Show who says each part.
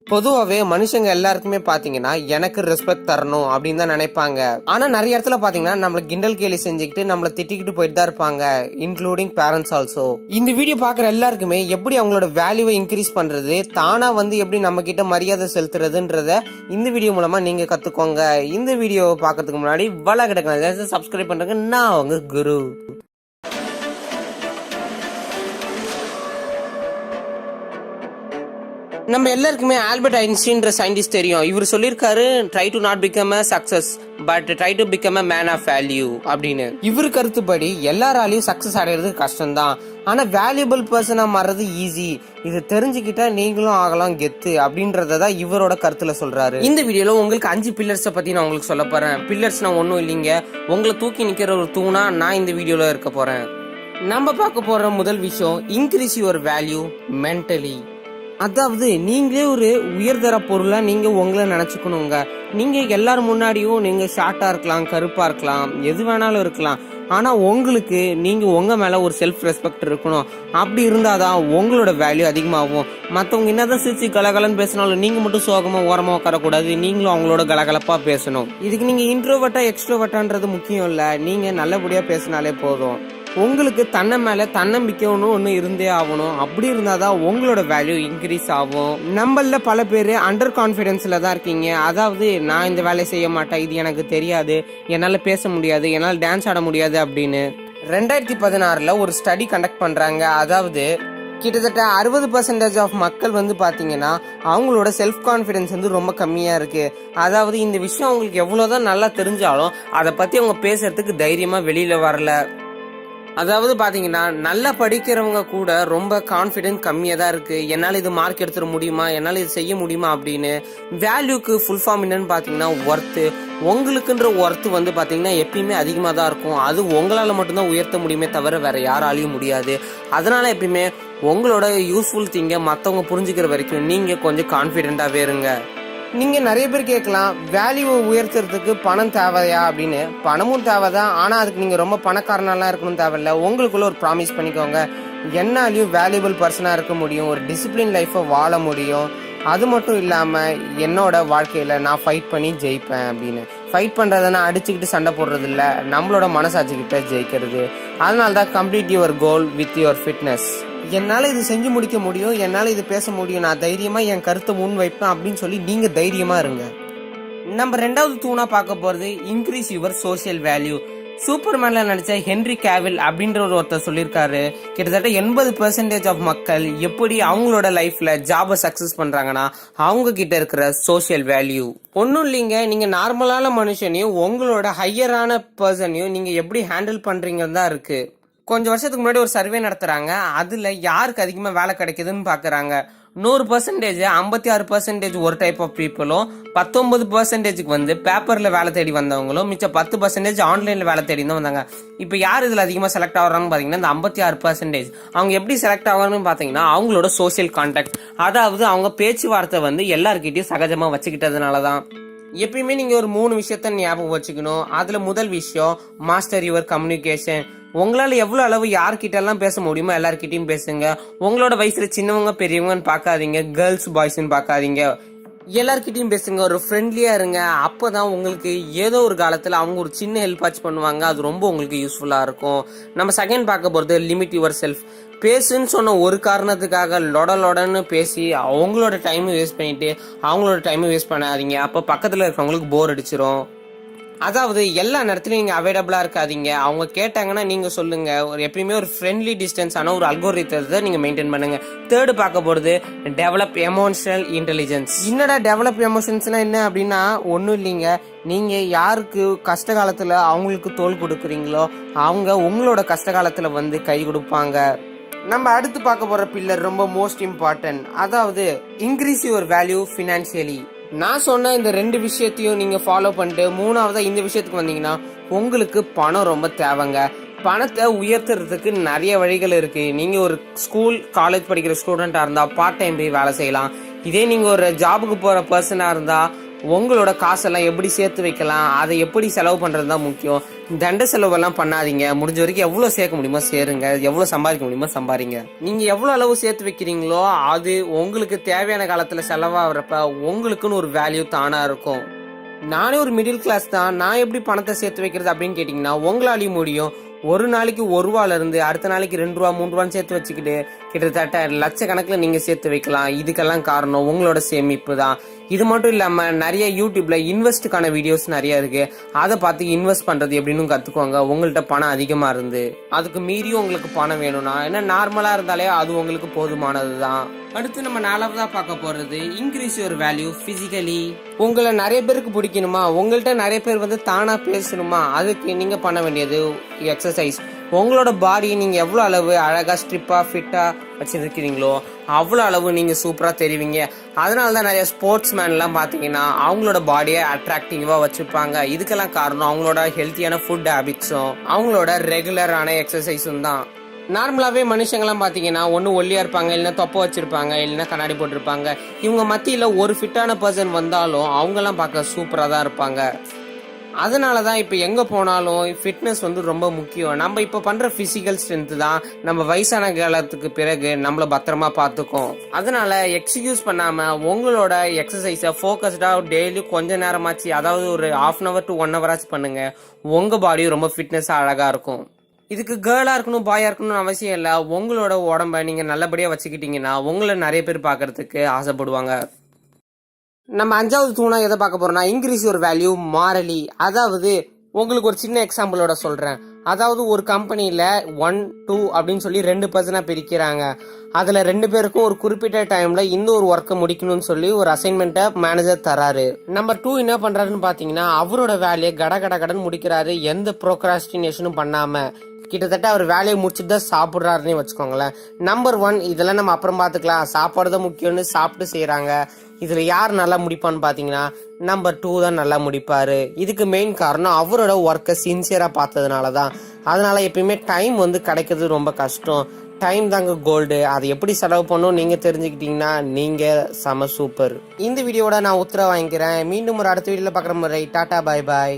Speaker 1: பொதுவாவே மனுஷங்க எல்லாருக்குமே பாத்தீங்கன்னா எனக்கு ரெஸ்பெக்ட் தரணும் அப்படின்னு தான் நினைப்பாங்க. ஆனா நிறைய இடத்துல பாத்தீங்கன்னா நம்மள கிண்டல் கேலி செஞ்சுக்கிட்டு நம்மள திட்டிக்கிட்டு போயிட்டு தான் இருப்பாங்க, இன்க்ளூடிங் பேரண்ட்ஸ் ஆல்சோ. இந்த வீடியோ பாக்குற எல்லாருக்குமே எப்படி அவங்களோட வேல்யூவை இன்க்ரீஸ் பண்றது, தானா எப்படி நம்ம கிட்ட மரியாதை செலுத்துறதுன்றத இந்த வீடியோ மூலமா நீங்க கத்துக்கோங்க. இந்த வீடியோவை பாக்கிறதுக்கு முன்னாடி வள கிடக்க சப்ஸ்கிரைப் பண்றதுக்கு நான் உங்க குரு. நம்ம எல்லாருக்குமே ஆல்பர்ட் ஐன்ஸ்டீன்ற சயின்டிஸ்ட் தெரியும். இவர் சொல்லியிருக்காரு, try to not become a success but try to become a man of value அப்படின்னு. இவரு கருத்துப்படி எல்லாராலையும் சக்சஸ் அடையிறது கஷ்டம்தான், ஆனா வேல்யூபிள் பர்சனா மாறுறது ஈஸி. இது தெரிஞ்சுக்கிட்டா நீங்களும் ஆகலாம் கெத்து அப்படின்றதான் இவரோட கருத்துல சொல்றாரு. இந்த வீடியோல உங்களுக்கு 5 பில்லர்ஸை பத்தி நான் உங்களுக்கு சொல்ல போறேன். பில்லர்ஸ்னா ஒன்னும் இல்லைங்க, உங்களை தூக்கி நிக்கிற ஒரு தூணா நான் இந்த வீடியோல இருக்க போறேன். நம்ம பார்க்க போற முதல் விஷயம், இன்க்ரீஸ் யுவர் வேல்யூ மென்டலி. அதாவது நீங்களே ஒரு உயர்தர பொருளா நீங்க உங்களை நினைச்சுக்கணுங்க. நீங்க எல்லாரும் முன்னாடியும் நீங்க ஷார்ட்டா இருக்கலாம், கருப்பா இருக்கலாம், எது வேணாலும் இருக்கலாம், ஆனா உங்களுக்கு நீங்க உங்க மேல ஒரு செல்ஃப் ரெஸ்பெக்ட் இருக்கணும். அப்படி இருந்தாதான் உங்களோட வேல்யூ அதிகமாகும். மத்தவங்க என்னதான் சிரிச்சு கலகலன்னு பேசினாலும் நீங்க மட்டும் சோகமா ஓரமா உட்காரக்கூடாது, நீங்களும் அவங்களோட கலகலப்பா பேசணும். இதுக்கு நீங்க இன்ட்ரோவர்ட்டா எக்ஸ்ட்ரோவர்ட்டான்றது முக்கியம் இல்ல, நீங்க நல்லபடியா பேசினாலே போதும். உங்களுக்கு தன்னை மேல தன்னம்பிக்கை ஒன்று இருந்தே ஆகணும். அப்படி இருந்தாதான் உங்களோட வேல்யூ இன்க்ரீஸ் ஆகும். நம்மள பல பேர் அண்டர் கான்ஃபிடென்ஸ்ல தான் இருக்கீங்க. அதாவது நான் இந்த வேலையை செய்ய மாட்டேன், இது எனக்கு தெரியாது, என்னால பேச முடியாது, என்னால் டான்ஸ் ஆட முடியாது அப்படின்னு. 2016 ஒரு ஸ்டடி கண்டக்ட் பண்றாங்க. அதாவது கிட்டத்தட்ட 60% ஆஃப் மக்கள் பாத்தீங்கன்னா அவங்களோட செல்ஃப் கான்ஃபிடன்ஸ் ரொம்ப கம்மியா இருக்கு. அதாவது இந்த விஷயம் அவங்களுக்கு எவ்வளவுதான் நல்லா தெரிஞ்சாலும் அதை பத்தி அவங்க பேசுறதுக்கு தைரியமா வெளியில வரல. அதாவது பாத்தீங்கன்னா நல்லா படிக்கிறவங்க கூட ரொம்ப கான்ஃபிடென்ட் கம்மியா தான் இருக்கு. என்னால இது மார்க் எடுத்துட முடியுமா, என்னால இது செய்ய முடியுமா அப்படின்னு. வேல்யூக்கு ஃபுல் ஃபார்ம் என்னன்னு பாத்தீங்கன்னா ஒர்த்து. உங்களுக்குன்ற ஒர்த்து பாத்தீங்கன்னா எப்பயுமே அதிகமா தான் இருக்கும். அது உங்களால மட்டும்தான் உயர்த்த முடியுமே தவிர வேற யாராலையும் முடியாது. அதனால எப்பயுமே உங்களோட யூஸ்ஃபுல் திங்க மத்தவங்க புரிஞ்சுக்கிற வரைக்கும் நீங்க கொஞ்சம் கான்ஃபிடென்ட்டாவே இருங்க. நீங்க நிறைய பேர் கேட்கலாம், வேல்யூவை உயர்த்துறதுக்கு பணம் தேவையா அப்படின்னு. பணமும் தேவைதான், ஆனா அதுக்கு நீங்க ரொம்ப பணக்காரனாலாம் இருக்கணும் தேவையில்ல. உங்களுக்குள்ள ஒரு ப்ராமிஸ் பண்ணிக்கோங்க, என்னாலையும் வேல்யூபிள் பர்சனா இருக்க முடியும், ஒரு டிசிப்ளின் லைஃபை வாழ முடியும். அது மட்டும் இல்லாம என்னோட வாழ்க்கையில நான் ஃபைட் பண்ணி ஜெயிப்பேன் அப்படின்னு. ஃபைட் பண்றதுன்னா அடிச்சுக்கிட்டு சண்டை போடுறது இல்ல, நம்மளோட மனசாட்சிக்கிட்ட ஜெயிக்கிறது. அதனால்தான் complete your goal with your fitness. என்னால இது செஞ்சு முடிக்க முடியும், என்னால இது பேச முடியும், நான் தைரியமா என் கருத்தை முன் வைப்பேன் அப்படின்னு சொல்லி நீங்க தைரியமா இருங்க. நம்ம 2வது தூணா பார்க்க போறது, இன்க்ரீஸ் யுவர் சோசியல் வேல்யூ. சூப்பர்மேன்ல நடிச்ச ஹென்ரி கேவில் அப்படின்ற ஒருத்தர் சொல்லியிருக்காரு, கிட்டத்தட்ட 80% ஆஃப் மக்கள் எப்படி அவங்களோட லைஃப்ல ஜாபை சக்சஸ் பண்றாங்கன்னா அவங்க கிட்ட இருக்கிற சோசியல் வேல்யூ. ஒன்னும் இல்லைங்க, நீங்க நார்மலான மனுஷனையும் உங்களோட ஹையரான பர்சனையும் நீங்க எப்படி ஹேண்டில் பண்றீங்கன்னு தான் இருக்கு. கொஞ்சம் வருஷத்துக்கு முன்னாடி ஒரு சர்வே நடத்துறாங்க. அதுல யாருக்கு அதிகமா வேலை கிடைக்குதுன்னு பாக்குறாங்க. 100% 56% ஒரு டைப் ஆஃப் பீப்புளும், 19% பேப்பர்ல வேலை தேடி வந்தவங்களும், மிச்சம் 10% ஆன்லைன்ல வேலை தேடி தான் வந்தாங்க. இப்ப யார் இதுல அதிகமா செலக்ட் ஆகுறாங்கன்னு பாத்தீங்கன்னா இந்த 56%. அவங்க எப்படி செலக்ட் ஆகுறாங்கன்னு பாத்தீங்கன்னா அவங்களோட சோசியல் கான்டாக்ட், அதாவது அவங்க பேச்சுவார்த்தை எல்லார்கிட்டயும் சகஜமா வச்சுக்கிட்டதுனாலதான். எப்பயுமே நீங்க ஒரு 3 விஷயத்த ஞாபகம் வச்சுக்கணும். அதுல முதல் விஷயம், மாஸ்டர் யுவர் கம்யூனிகேஷன். உங்களால எவ்வளவு அளவு யார்கிட்ட எல்லாம் பேச முடியுமோ எல்லார்கிட்டயும் பேசுங்க. உங்களோட வயசுல சின்னவங்க பெரியவங்கன்னு பாக்காதீங்க, கேர்ள்ஸ் பாய்ஸ்ன்னு பாக்காதீங்க, எல்லார்கிட்டயும் பேசுங்க. ஒரு ஃப்ரெண்ட்லியா இருங்க. அப்பதான் உங்களுக்கு ஏதோ ஒரு காலத்துல அவங்க ஒரு சின்ன ஹெல்ப் ஆச்சு பண்ணுவாங்க, அது ரொம்ப உங்களுக்கு யூஸ்ஃபுல்லா இருக்கும். நம்ம செகண்ட் பார்க்க போறது, லிமிட் யுவர் செல்ஃப். பேசுன்னு சொன்ன ஒரு காரணத்துக்காக லொடன்னு பேசி அவங்களோட டைம் வேஸ்ட் பண்ணிட்டு அவங்களோட டைம் வேஸ்ட் பண்ணாதீங்க. அப்ப பக்கத்துல இருக்கவங்களுக்கு போர் அடிச்சிரும். அதாவது எல்லா நேரத்திலும் நீங்க அவைலபிளா இருக்காதீங்க. அவங்க கேட்டாங்கன்னா நீங்க சொல்லுங்க. எப்பயுமே ஒரு ஃப்ரெண்ட்லி டிஸ்டன்ஸ் ஆன ஒரு அல்கோரிதத்தை நீங்க மெயின்டைன் பண்ணுங்க. தேர்டு பார்க்க போறது, டெவலப் எமோஷனல் இன்டெலிஜென்ஸ். என்னடா டெவலப் எமோஷன்ஸ்னா என்ன அப்படின்னா ஒன்னும் இல்லைங்க, நீங்க யாருக்கு கஷ்ட காலத்துல அவங்களுக்கு தோள் கொடுக்குறீங்களோ அவங்க உங்களோட கஷ்ட காலத்துல கை கொடுப்பாங்க. நம்ம அடுத்து பார்க்க போற பில்லர் ரொம்ப மோஸ்ட் இம்பார்ட்டன்ட், அதாவது இன்க்ரீஸ் யுவர் வேல்யூ ஃபினான்சியலி. நான் சொன்ன இந்த 2 விஷயத்தையும் நீங்க ஃபாலோ பண்ணிட்டு 3வதா இந்த விஷயத்துக்கு வந்தீங்கன்னா உங்களுக்கு பணம் ரொம்ப தேவைங்க. பணத்தை உயர்த்துறதுக்கு நிறைய வழிகள் இருக்கு. நீங்க ஒரு ஸ்கூல் காலேஜ் படிக்கிற ஸ்டூடெண்டா இருந்தா பார்ட் டைம் போய் வேலை செய்யலாம். இதே நீங்க ஒரு ஜாபுக்கு போற பர்சனா இருந்தா உங்களோட காசெல்லாம் எப்படி சேர்த்து வைக்கலாம், அதை எப்படி செலவு பண்ணுறது தான் முக்கியம். தண்ட செலவெல்லாம் பண்ணாதீங்க. முடிஞ்ச வரைக்கும் எவ்வளோ சேர்க்க முடியுமோ சேருங்க, எவ்வளோ சம்பாதிக்க முடியுமோ சம்பாதிங்க. நீங்கள் எவ்வளோ அளவு சேர்த்து வைக்கிறீங்களோ அது உங்களுக்கு தேவையான காலத்தில் செலவாகிறப்ப உங்களுக்குன்னு ஒரு வேல்யூ தானாக இருக்கும். நானே ஒரு மிடில் கிளாஸ் தான், நான் எப்படி பணத்தை சேர்த்து வைக்கிறது அப்படின்னு கேட்டிங்கன்னா உங்களாலையும் முடியும். ஒரு நாளைக்கு ₹1 அடுத்த நாளைக்கு ₹2 ₹3 சேர்த்து வச்சுக்கிட்டு கிட்டத்தட்ட லட்சக்கணக்கில் நீங்கள் சேர்த்து வைக்கலாம். இதுக்கெல்லாம் காரணம் உங்களோட சேமிப்பு தான். இது மட்டும் இல்லாமல் நிறைய யூடியூப்ல இன்வெஸ்ட்டுக்கான வீடியோஸ் நிறைய இருக்கு. அதை பார்த்து இன்வெஸ்ட் பண்ணுறது எப்படின்னு கற்றுக்கோங்க. உங்கள்கிட்ட பணம் அதிகமாக இருந்து அதுக்கு மீறியும் உங்களுக்கு பணம் வேணும்னா, ஏன்னா நார்மலாக இருந்தாலே அது உங்களுக்கு போதுமானது தான். அடுத்து நம்ம 4வதா பார்க்க போறது இன்க்ரீஸ் யுவர் வேல்யூ பிசிக்கலி. உங்களை நிறைய பேருக்கு பிடிக்கணுமா, உங்கள்கிட்ட நிறைய பேர் தானா பேசணுமா, அதுக்கு நீங்க பண்ண வேண்டியது எக்ஸசைஸ். உங்களோட பாடியை நீங்க எவ்வளவு அளவு அழகா ஸ்ட்ரிப்பா ஃபிட்டா வச்சிருக்கிறீங்களோ அவ்வளோ அளவு நீங்க சூப்பரா தெரிவிங்க. அதனாலதான் நிறைய ஸ்போர்ட்ஸ் மேன் எல்லாம் பாத்தீங்கன்னா அவங்களோட பாடியை அட்ராக்டிவா வச்சிருப்பாங்க. இதுக்கெல்லாம் காரணம் அவங்களோட ஹெல்த்தியான ஃபுட் ஹேபிட்ஸும் அவங்களோட ரெகுலரான எக்ஸசைஸும் தான். நார்மலாகவே மனுஷங்கள்லாம் பார்த்தீங்கன்னா ஒன்று ஒல்லியாக இருப்பாங்க, இல்லைன்னா தொப்பை வச்சுருப்பாங்க, இல்லைன்னா கண்ணாடி போட்டிருப்பாங்க. இவங்க மத்தியில் ஒரு ஃபிட்டான பர்சன் வந்தாலும் அவங்கெல்லாம் பார்க்க சூப்பராக தான் இருப்பாங்க. அதனால தான் இப்போ எங்கே போனாலும் ஃபிட்னஸ் ரொம்ப முக்கியம். நம்ம இப்போ பண்ணுற ஃபிசிக்கல் ஸ்ட்ரென்த்து தான் நம்ம வயசான காலத்துக்கு பிறகு நம்மளை பத்திரமா பார்த்துக்கும். அதனால எக்ஸ்கியூஸ் பண்ணாமல் உங்களோட எக்ஸசைஸை ஃபோக்கஸ்டாக டெய்லி கொஞ்ச நேரமாச்சு, அதாவது ஒரு 1/2 hour to 1 hour ஆச்சு பண்ணுங்கள். உங்கள் பாடியும் ரொம்ப ஃபிட்னஸாக அழகாக இருக்கும். இதுக்கு கேர்ளாக இருக்கணும் பாயாக இருக்கணும்னு அவசியம் இல்லை. உங்களோட உடம்ப நீங்கள் நல்லபடியாக வச்சுக்கிட்டீங்கன்னா உங்களை நிறைய பேர் பார்க்கறதுக்கு ஆசைப்படுவாங்க. நம்ம 5வது தூணா எதை பார்க்க போறோம்னா இன்க்ரீஸ் யுவர் வேல்யூ மாரலி. அதாவது உங்களுக்கு ஒரு சின்ன எக்ஸாம்பிளோட சொல்கிறேன். அதாவது ஒரு கம்பெனியில் 1, 2 அப்படின்னு சொல்லி 2 பர்சனாக பிரிக்கிறாங்க. அதில் 2 பேருக்கும் ஒரு குறிப்பிட்ட டைமில் இந்த ஒரு ஒர்க்கை முடிக்கணும்னு சொல்லி ஒரு அசைன்மெண்ட்டை மேனேஜர் தராரு. நம்பர் 2 என்ன பண்ணுறாருன்னு பார்த்தீங்கன்னா அவரோட வேலையை கடன் முடிக்கிறாரு, எந்த ப்ரோக்ராஸ்டினேஷனும் பண்ணாமல். கிட்டத்தட்ட அவர் வேலையை முடிச்சுட்டு தான் சாப்பிட்றாருன்னே வச்சுக்கோங்களேன். நம்பர் 1 இதெல்லாம் நம்ம அப்புறம் பார்த்துக்கலாம், சாப்பாடு தான் முக்கியம்னு சாப்பிட்டு செய்கிறாங்க. இதில் யார் நல்லா முடிப்பான்னு பார்த்தீங்கன்னா நம்பர் 2 தான் நல்லா முடிப்பார். இதுக்கு மெயின் காரணம் அவரோட ஒர்க்கை சின்சியராக பார்த்ததுனால தான். அதனால எப்பயுமே டைம் கிடைக்கிறது ரொம்ப கஷ்டம். டைம் தாங்க கோல்டு. அதை எப்படி செலவு பண்ணணும் நீங்கள் தெரிஞ்சுக்கிட்டீங்கன்னா நீங்கள் செம சூப்பர். இந்த வீடியோட நான் உத்தரவு வாங்கிக்கிறேன். மீண்டும் ஒரு அடுத்த வீடியோவில் பார்க்குற முறை டாடா பாய் பாய்.